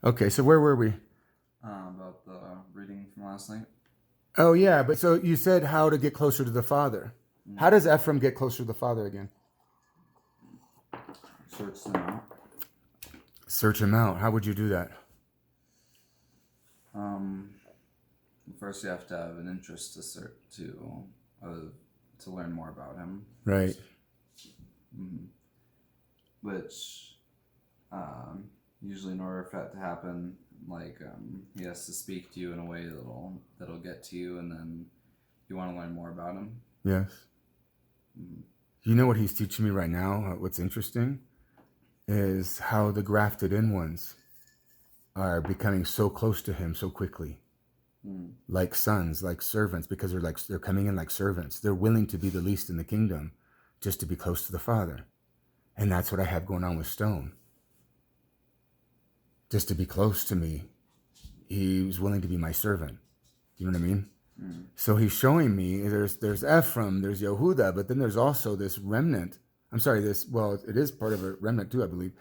Okay, so where were we? About the reading from last night. Oh yeah, but so you said how to get closer to the Father. How Mm. does Ephraim get closer to the Father again? Search them out. Search him out. How would you do that? Um, First you have to have an interest uh, to learn more about him. Right. Mm. Which usually in order for that to happen, he has to speak to you in a way that'll get to you, and then you want to learn more about him. Yes. Mm. You know what he's teaching me right now? What's interesting is how the grafted in ones are becoming so close to him so quickly. Mm. Like sons, like servants, because they're coming in like servants. They're willing to be the least in the kingdom just to be close to the Father. And that's what I have going on with Stone. Just to be close to me, he was willing to be my servant. You know what I mean? Mm. So he's showing me there's Ephraim, there's Yehuda, but then there's also this remnant. I'm sorry, it is part of a remnant too, I believe.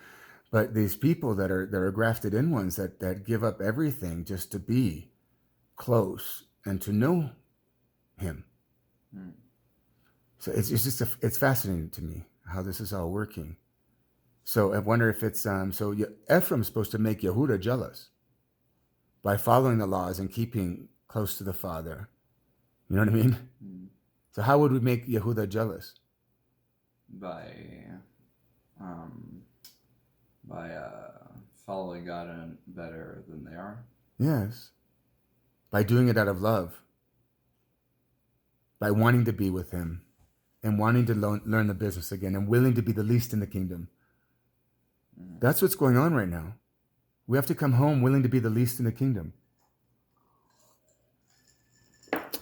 But these people that are grafted in ones that give up everything just to be close and to know him. Mm. So it's fascinating to me how this is all working. So I wonder if it's Ephraim's supposed to make Yehuda jealous by following the laws and keeping close to the Father. You know what I mean? Mm. So how would we make Yehuda jealous? by um, by following God and better than they are. Yes, by doing it out of love, by wanting to be with Him and wanting to learn the business again and willing to be the least in the kingdom. Mm. That's what's going on right now. We have to come home willing to be the least in the kingdom.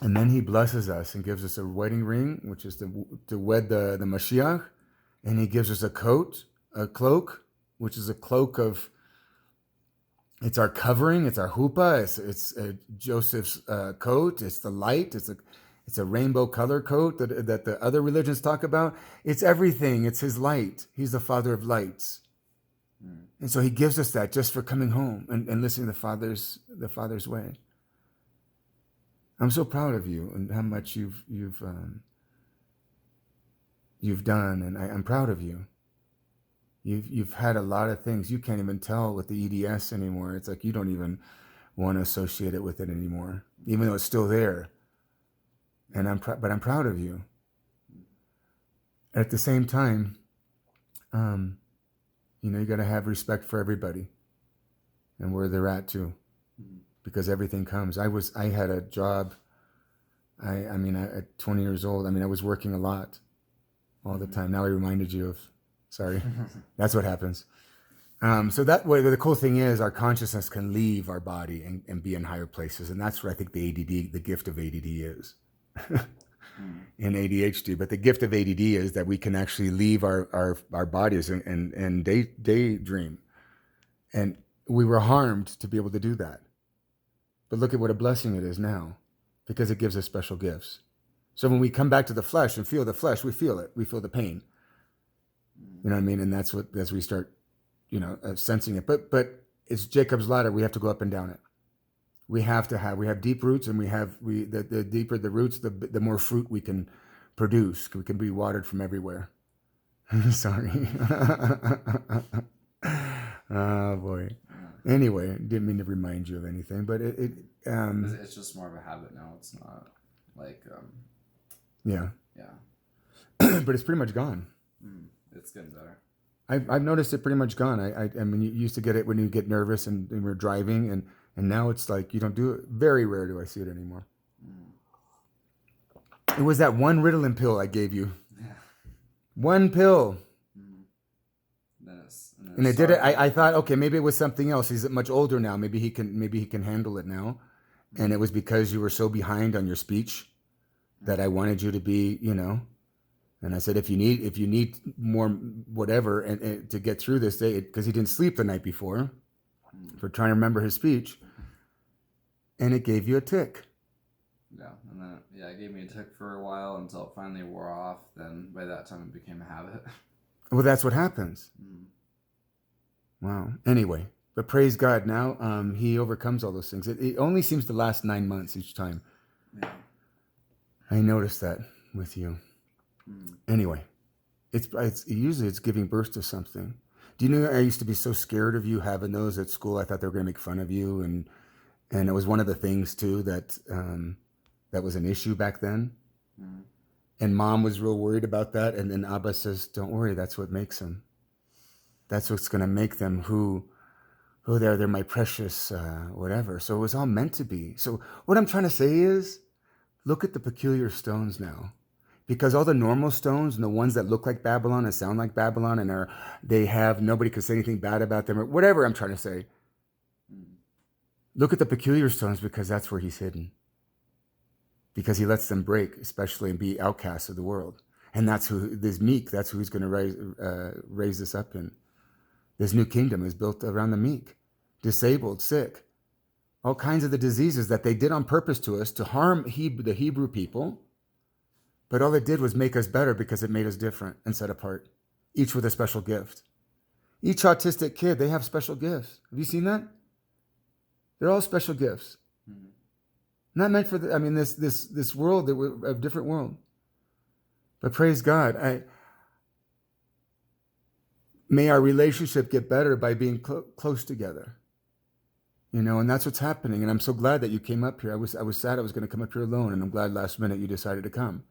And then he blesses us and gives us a wedding ring, which is to wed the Mashiach. And he gives us a cloak, which is a cloak of, it's our covering, it's our huppah, it's Joseph's coat, it's the light, it's a rainbow color coat that the other religions talk about. It's everything, it's his light. He's the Father of lights. Mm. And so he gives us that just for coming home and listening to the Father's way. I'm so proud of you and how much you've done, and I'm proud of you. You've had a lot of things you can't even tell with the EDS anymore. It's like you don't even want to associate it with it anymore, even though it's still there. And but I'm proud of you. At the same time, you got to have respect for everybody and where they're at too, because everything comes. I had a job. At 20 years old, I was working a lot all the time. Now I reminded you of, sorry, that's what happens. So that way, the cool thing is our consciousness can leave our body and be in higher places. And that's where I think the gift of ADD is in ADHD. But the gift of ADD is that we can actually leave our bodies and daydream. And we were harmed to be able to do that. But look at what a blessing it is now, because it gives us special gifts. So when we come back to the flesh and feel the flesh, we feel it. We feel the pain. You know what I mean? And that's as we start, sensing it. But it's Jacob's ladder. We have to go up and down it. We have deep roots, and the deeper the roots, the more fruit we can produce. We can be watered from everywhere. Sorry. Oh boy. Anyway, didn't mean to remind you of anything, but It's just more of a habit now. It's not like yeah. yeah. But it's pretty much gone. Mm. It's getting better. I've noticed it pretty much gone. I mean, you used to get it when you get nervous and we're driving, and now it's like you don't do it. Very rare do I see it anymore. It was that one Ritalin pill I gave you. Yeah. One pill. Mm. Then And it it did it. started. I thought, okay, maybe it was something else. He's much older now. Maybe he can handle it now. And it was because you were so behind on your speech that I wanted you to be, And I said, if you need more whatever and to get through this day, because he didn't sleep the night before, for trying to remember his speech, and it gave you a tick. Yeah, and then it gave me a tick for a while until it finally wore off. Then by that time it became a habit. Well, that's what happens. Mm. Wow. Anyway, But praise God, now he overcomes all those things. It only seems to last 9 months each time. Yeah. I noticed that with you. Mm. Anyway, it's usually it's giving birth to something. Do you know I used to be so scared of you having those at school? I thought they were going to make fun of you, and it was one of the things too that that was an issue back then. Mm. And Mom was real worried about that. And then Abba says, "Don't worry, that's what makes them. That's what's going to make them who they're my precious whatever." So it was all meant to be. So what I'm trying to say is, look at the peculiar stones now. Because all the normal stones and the ones that look like Babylon and sound like Babylon and they have nobody can say anything bad about them or whatever I'm trying to say. Look at the peculiar stones because that's where he's hidden. Because he lets them break, especially and be outcasts of the world. And that's who this meek. That's who he's going to raise this up in. This new kingdom is built around the meek, disabled, sick, all kinds of the diseases that they did on purpose to us to harm the Hebrew people. But all it did was make us better because it made us different and set apart, each with a special gift. Each autistic kid, they have special gifts. Have you seen that? They're all special gifts. Mm-hmm. Not meant for this world, a different world. But praise God, may our relationship get better by being close together. And that's what's happening. And I'm so glad that you came up here. I was sad I was going to come up here alone, and I'm glad last minute you decided to come.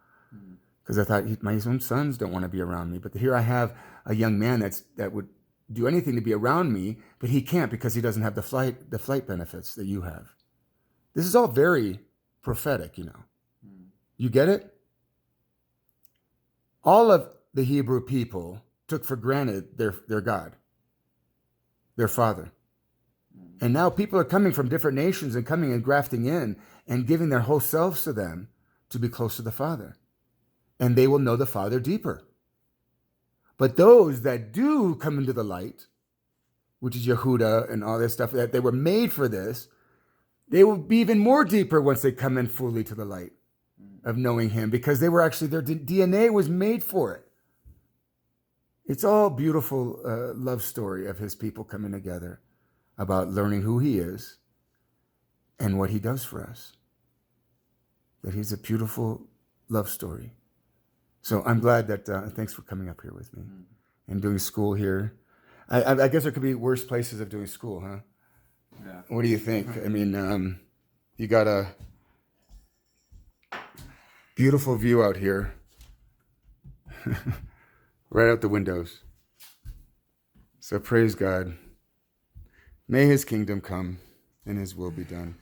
Because I thought my own sons don't want to be around me. But here I have a young man that would do anything to be around me, but he can't because he doesn't have the flight benefits that you have. This is all very prophetic, You get it? All of the Hebrew people took for granted their God, their father. And now people are coming from different nations and coming and grafting in and giving their whole selves to them to be close to the Father. And they will know the Father deeper. But those that do come into the light, which is Yehuda and all this stuff, that they were made for this, they will be even more deeper once they come in fully to the light of knowing him, because they were actually, their DNA was made for it. It's all beautiful love story of his people coming together about learning who he is and what he does for us. That he's a beautiful love story. So I'm glad that, thanks for coming up here with me and doing school here. I guess there could be worse places of doing school, huh? Yeah. What do you think? I mean, you got a beautiful view out here. Right out the windows. So praise God. May his kingdom come and his will be done.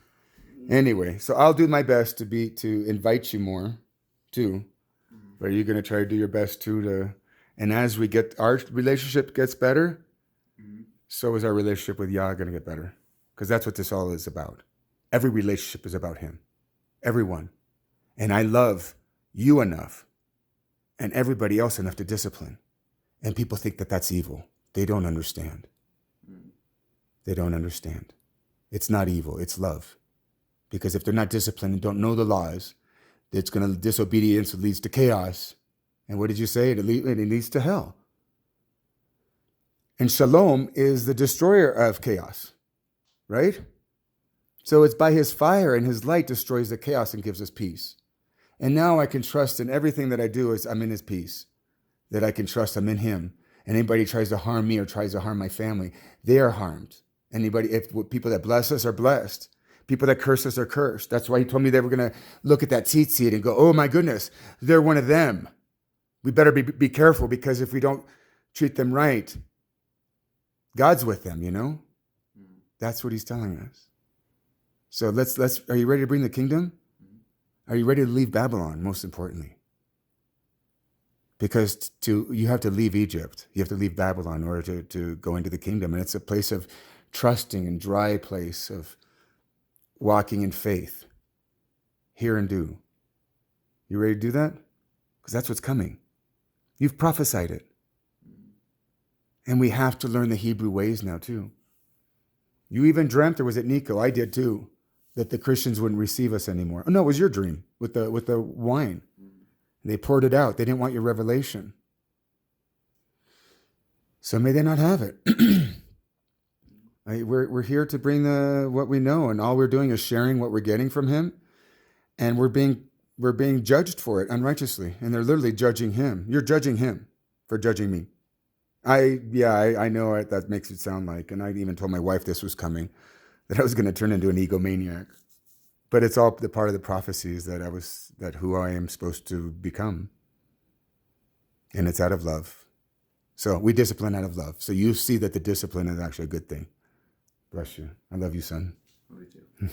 Anyway, so I'll do my best to invite you more too. But are you going to try to do your best too and as our relationship gets better, so is our relationship with Yah going to get better. Because that's what this all is about. Every relationship is about him. Everyone. And I love you enough and everybody else enough to discipline. And people think that that's evil. They don't understand. They don't understand. It's not evil. It's love. Because if they're not disciplined and don't know the laws, disobedience leads to chaos. And what did you say? It leads to hell. And shalom is the destroyer of chaos, right? So it's by his fire and his light destroys the chaos and gives us peace. And now I can trust in everything that I do is I'm in his peace. That I can trust I'm in him. And anybody tries to harm me or tries to harm my family, they are harmed. People that bless us are blessed. People that curse us are cursed. That's why he told me they were going to look at that tzitzit and go, oh my goodness, they're one of them. We better be careful, because if we don't treat them right, God's with them, That's what he's telling us. So are you ready to bring the kingdom? Are you ready to leave Babylon, most importantly? Because you have to leave Egypt. You have to leave Babylon in order to go into the kingdom. And it's a place of trusting and dry place of walking in faith. Hear and do. You ready to do that? Because that's what's coming. You've prophesied it. And we have to learn the Hebrew ways now too. You even dreamt, or was it Nico? I did too, that the Christians wouldn't receive us anymore. Oh no, it was your dream with the wine. They poured it out. They didn't want your revelation. So may they not have it. We're here to bring what we know, and all we're doing is sharing what we're getting from him, and we're being judged for it unrighteously, and they're literally judging him. You're judging him for judging me. I know it. That makes it sound like, and I even told my wife this was coming, that I was going to turn into an egomaniac. But it's all the part of the prophecies that who I am supposed to become. And it's out of love. So we discipline out of love. So you see that the discipline is actually a good thing. Bless you. I love you, son. Me too.